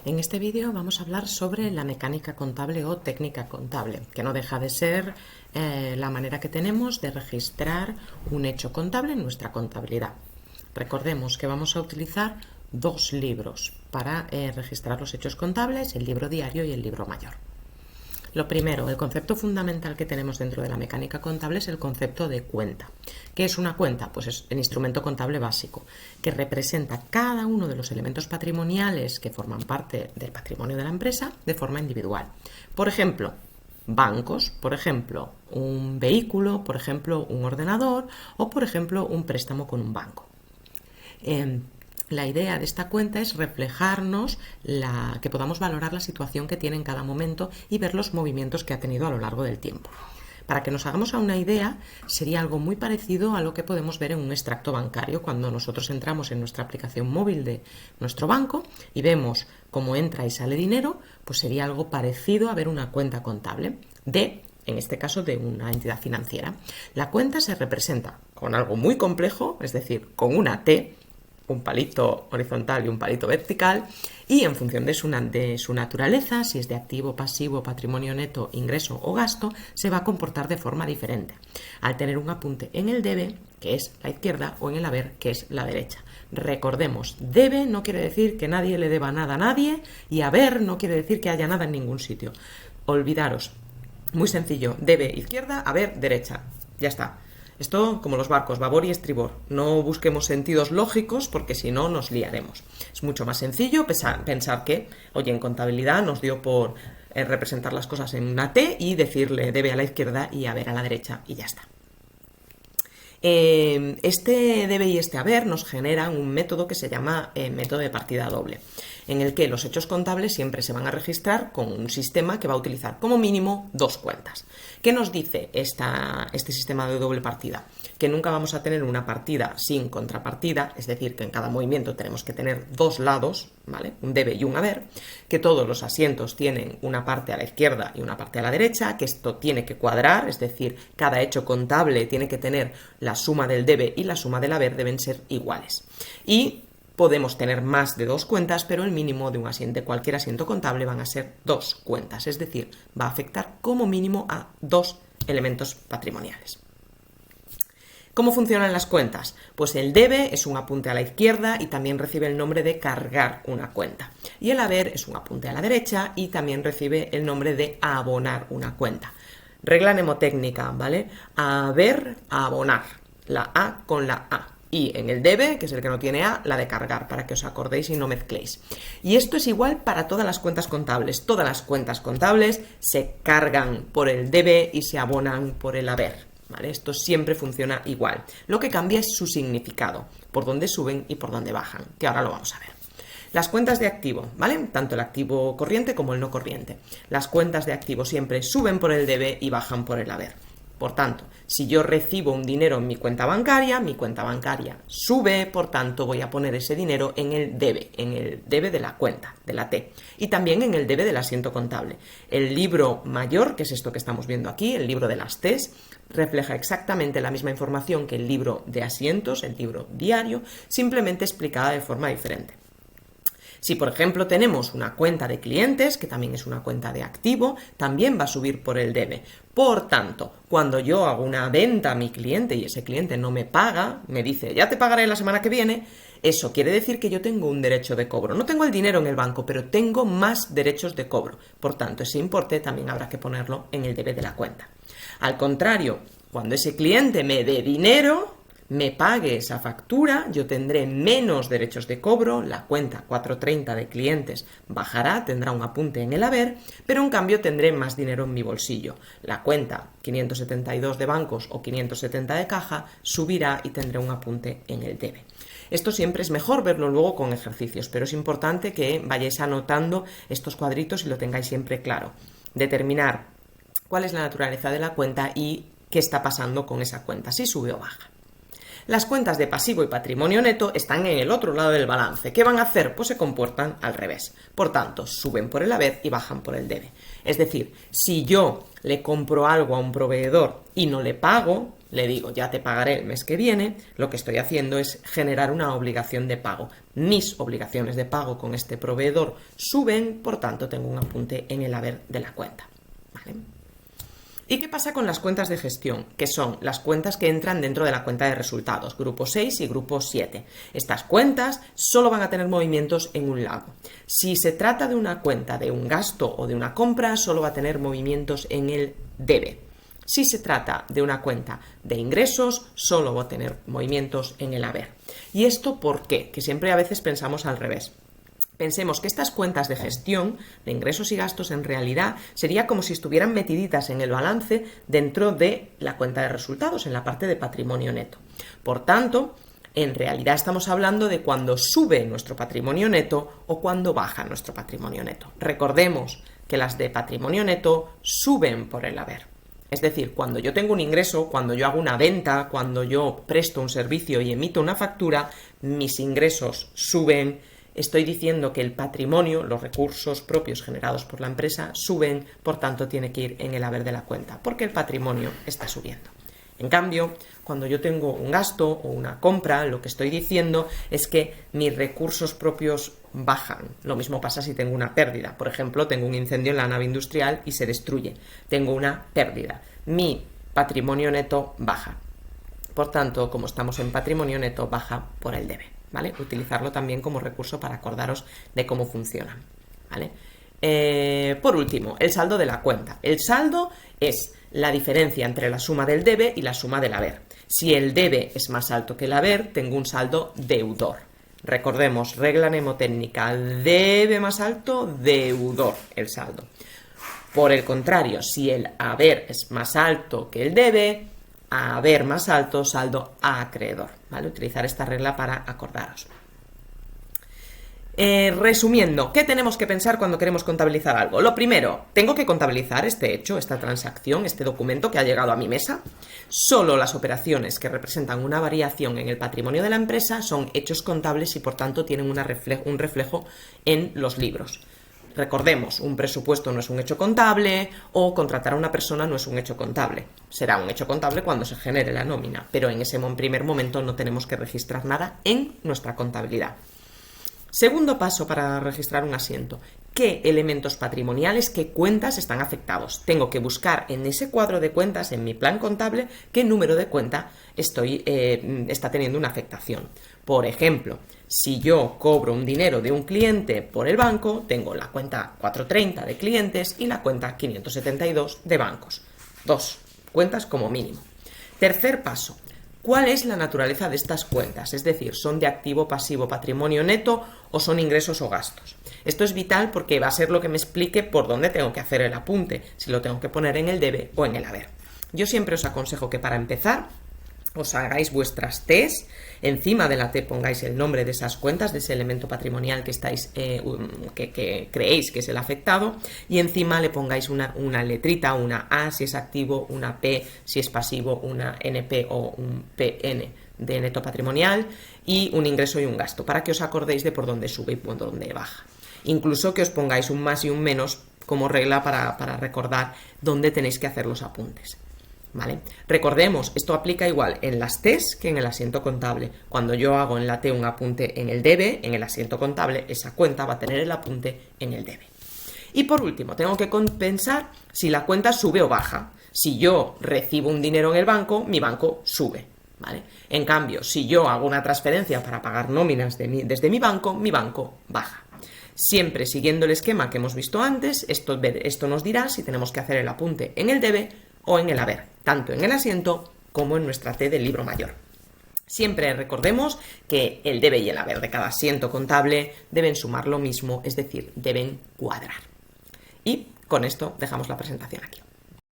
En este vídeo vamos a hablar sobre la mecánica contable o técnica contable, que no deja de ser la manera que tenemos de registrar un hecho contable en nuestra contabilidad. Recordemos que vamos a utilizar dos libros para registrar los hechos contables, el libro diario y el libro mayor. Lo primero, el concepto fundamental que tenemos dentro de la mecánica contable es el concepto de cuenta. ¿Qué es una cuenta? Pues es el instrumento contable básico, que representa cada uno de los elementos patrimoniales que forman parte del patrimonio de la empresa de forma individual. Por ejemplo, bancos, por ejemplo, un vehículo, por ejemplo, un ordenador o, por ejemplo, un préstamo con un banco. La idea de esta cuenta es reflejarnos que podamos valorar la situación que tiene en cada momento y ver los movimientos que ha tenido a lo largo del tiempo. Para que nos hagamos una idea, sería algo muy parecido a lo que podemos ver en un extracto bancario cuando nosotros entramos en nuestra aplicación móvil de nuestro banco y vemos cómo entra y sale dinero, pues sería algo parecido a ver una cuenta contable en este caso de una entidad financiera. La cuenta se representa con algo muy complejo, es decir, con una T, un palito horizontal y un palito vertical, y en función de su naturaleza, si es de activo, pasivo, patrimonio neto, ingreso o gasto, se va a comportar de forma diferente, al tener un apunte en el debe, que es la izquierda, o en el haber, que es la derecha. Recordemos, debe no quiere decir que nadie le deba nada a nadie, y haber no quiere decir que haya nada en ningún sitio. Olvidaros, muy sencillo, debe izquierda, haber derecha, ya está. Esto como los barcos, babor y estribor. No busquemos sentidos lógicos porque si no nos liaremos. Es mucho más sencillo pensar que, oye, en contabilidad nos dio por representar las cosas en una T y decirle debe a la izquierda y haber a la derecha y ya está. Este debe y este haber nos generan un método que se llama método de partida doble, en el que los hechos contables siempre se van a registrar con un sistema que va a utilizar como mínimo dos cuentas. ¿Qué nos dice este sistema de doble partida? Que nunca vamos a tener una partida sin contrapartida, es decir, que en cada movimiento tenemos que tener dos lados, ¿vale? Un debe y un haber, que todos los asientos tienen una parte a la izquierda y una parte a la derecha, que esto tiene que cuadrar, es decir, cada hecho contable tiene que tener la suma del debe y la suma del haber deben ser iguales. Y podemos tener más de dos cuentas, pero el mínimo de un asiento, cualquier asiento contable van a ser dos cuentas, es decir, va a afectar como mínimo a dos elementos patrimoniales. ¿Cómo funcionan las cuentas? Pues el debe es un apunte a la izquierda y también recibe el nombre de cargar una cuenta. Y el haber es un apunte a la derecha y también recibe el nombre de abonar una cuenta. Regla mnemotécnica, ¿vale? Haber, abonar. La A con la A. Y en el debe, que es el que no tiene A, la de cargar, para que os acordéis y no mezcléis. Y esto es igual para todas las cuentas contables. Todas las cuentas contables se cargan por el debe y se abonan por el haber. ¿Vale? Esto siempre funciona igual. Lo que cambia es su significado, por dónde suben y por dónde bajan, que ahora lo vamos a ver. Las cuentas de activo, ¿vale? Tanto el activo corriente como el no corriente. Las cuentas de activo siempre suben por el debe y bajan por el haber. Por tanto, si yo recibo un dinero en mi cuenta bancaria sube, por tanto voy a poner ese dinero en el debe de la cuenta, de la T, y también en el debe del asiento contable. El libro mayor, que es esto que estamos viendo aquí, el libro de las T's, refleja exactamente la misma información que el libro de asientos, el libro diario, simplemente explicada de forma diferente. Si, por ejemplo, tenemos una cuenta de clientes, que también es una cuenta de activo, también va a subir por el debe. Por tanto, cuando yo hago una venta a mi cliente y ese cliente no me paga, me dice, ya te pagaré la semana que viene, eso quiere decir que yo tengo un derecho de cobro. No tengo el dinero en el banco, pero tengo más derechos de cobro. Por tanto, ese importe también habrá que ponerlo en el debe de la cuenta. Al contrario, cuando ese cliente me dé dinero, me pague esa factura, yo tendré menos derechos de cobro, la cuenta 430 de clientes bajará, tendrá un apunte en el haber, pero en cambio tendré más dinero en mi bolsillo. La cuenta 572 de bancos o 570 de caja subirá y tendré un apunte en el debe. Esto siempre es mejor verlo luego con ejercicios, pero es importante que vayáis anotando estos cuadritos y lo tengáis siempre claro. Determinar cuál es la naturaleza de la cuenta y qué está pasando con esa cuenta, si sube o baja. Las cuentas de pasivo y patrimonio neto están en el otro lado del balance. ¿Qué van a hacer? Pues se comportan al revés. Por tanto, suben por el haber y bajan por el debe. Es decir, si yo le compro algo a un proveedor y no le pago, le digo, ya te pagaré el mes que viene, lo que estoy haciendo es generar una obligación de pago. Mis obligaciones de pago con este proveedor suben, por tanto tengo un apunte en el haber de la cuenta. ¿Vale? ¿Y qué pasa con las cuentas de gestión? Que son las cuentas que entran dentro de la cuenta de resultados, grupo 6 y grupo 7. Estas cuentas solo van a tener movimientos en un lado. Si se trata de una cuenta de un gasto o de una compra, solo va a tener movimientos en el debe. Si se trata de una cuenta de ingresos, solo va a tener movimientos en el haber. ¿Y esto por qué? Que siempre a veces pensamos al revés. Pensemos que estas cuentas de gestión de ingresos y gastos en realidad sería como si estuvieran metiditas en el balance dentro de la cuenta de resultados, en la parte de patrimonio neto. Por tanto, en realidad estamos hablando de cuando sube nuestro patrimonio neto o cuando baja nuestro patrimonio neto. Recordemos que las de patrimonio neto suben por el haber. Es decir, cuando yo tengo un ingreso, cuando yo hago una venta, cuando yo presto un servicio y emito una factura, mis ingresos suben. Estoy diciendo que el patrimonio, los recursos propios generados por la empresa suben, por tanto tiene que ir en el haber de la cuenta, porque el patrimonio está subiendo. En cambio, cuando yo tengo un gasto o una compra, lo que estoy diciendo es que mis recursos propios bajan. Lo mismo pasa si tengo una pérdida. Por ejemplo, tengo un incendio en la nave industrial y se destruye. Tengo una pérdida. Mi patrimonio neto baja. Por tanto, como estamos en patrimonio neto, baja por el debe. ¿Vale? Utilizarlo también como recurso para acordaros de cómo funciona. ¿Vale? Por último, el saldo de la cuenta. El saldo es la diferencia entre la suma del debe y la suma del haber. Si el debe es más alto que el haber, tengo un saldo deudor. Recordemos, regla mnemotécnica, debe más alto, deudor el saldo. Por el contrario, si el haber es más alto que el debe, haber más alto, saldo acreedor. ¿Vale? Utilizar esta regla para acordaros. Resumiendo, ¿qué tenemos que pensar cuando queremos contabilizar algo? Lo primero, tengo que contabilizar este hecho, esta transacción, este documento que ha llegado a mi mesa. Solo las operaciones que representan una variación en el patrimonio de la empresa son hechos contables y por tanto tienen un reflejo en los libros. Recordemos, un presupuesto no es un hecho contable o contratar a una persona no es un hecho contable. Será un hecho contable cuando se genere la nómina, pero en ese primer momento no tenemos que registrar nada en nuestra contabilidad. Segundo paso para registrar un asiento. ¿Qué elementos patrimoniales, qué cuentas están afectados? Tengo que buscar en ese cuadro de cuentas, en mi plan contable, qué número de cuenta está teniendo una afectación. Por ejemplo, si yo cobro un dinero de un cliente por el banco, tengo la cuenta 430 de clientes y la cuenta 572 de bancos. 2 cuentas como mínimo. Tercer paso. ¿Cuál es la naturaleza de estas cuentas? Es decir, ¿son de activo, pasivo, patrimonio neto o son ingresos o gastos? Esto es vital porque va a ser lo que me explique por dónde tengo que hacer el apunte, si lo tengo que poner en el debe o en el haber. Yo siempre os aconsejo que para empezar os hagáis vuestras T's, encima de la T pongáis el nombre de esas cuentas, de ese elemento patrimonial que estáis que creéis que es el afectado, y encima le pongáis una letrita, una A si es activo, una P si es pasivo, una NP o un PN de neto patrimonial, y un ingreso y un gasto, para que os acordéis de por dónde sube y por dónde baja. Incluso que os pongáis un más y un menos como regla para recordar dónde tenéis que hacer los apuntes. ¿Vale? Recordemos, esto aplica igual en las T's que en el asiento contable. Cuando yo hago en la T un apunte en el debe, en el asiento contable, esa cuenta va a tener el apunte en el debe. Y por último, tengo que compensar si la cuenta sube o baja. Si yo recibo un dinero en el banco, mi banco sube. ¿Vale? En cambio, si yo hago una transferencia para pagar nóminas desde mi banco baja. Siempre siguiendo el esquema que hemos visto antes, esto nos dirá si tenemos que hacer el apunte en el debe o en el haber, tanto en el asiento como en nuestra T del libro mayor. Siempre recordemos que el debe y el haber de cada asiento contable deben sumar lo mismo, es decir, deben cuadrar. Y con esto dejamos la presentación aquí.